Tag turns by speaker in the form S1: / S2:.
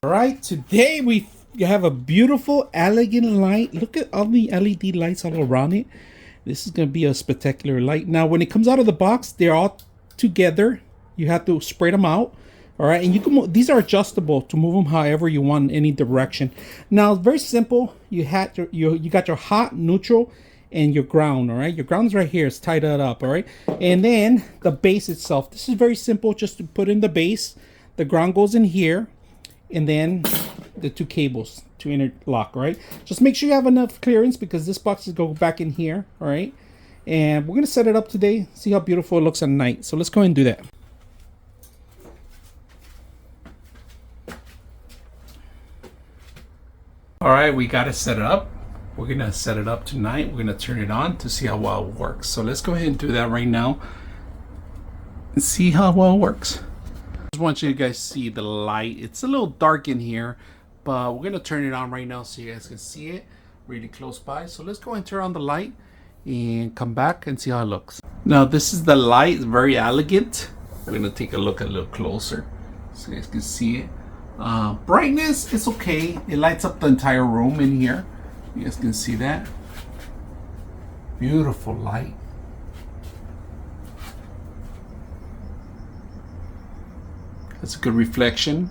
S1: All right, today we have a beautiful, elegant light. Look at all the LED lights all around it. This is going to be a spectacular light. Now, when it comes out of the box, they're all together. You have to spread them out. All right, and you can move, these are adjustable to move them however you want in any direction. Now, very simple. You had you got your hot, neutral, and your ground. All right, your ground is right here. It's tied up. All right, and then the base itself. This is very simple. Just to put in the base, the ground goes in here, and then the two cables to interlock. Right, just make sure you have enough clearance because this box is go back in here. All right, and we're gonna set it up today. See how beautiful it looks at night. So let's go ahead and do that. All right, we got to set it up. We're gonna set it up tonight. We're gonna turn it on to see how well it works. So let's go ahead and do that right now and see how well it works. I just want you guys to see the light. It's a little dark in here, but we're gonna turn it on right now so you guys can see it really close by. So let's go and turn on the light and come back and see how it looks. Now this is the light. It's very elegant. We're gonna take a look a little closer so you guys can see it. Brightness, it's okay. It lights up the entire room in here. You guys can see that. Beautiful light. That's a good reflection.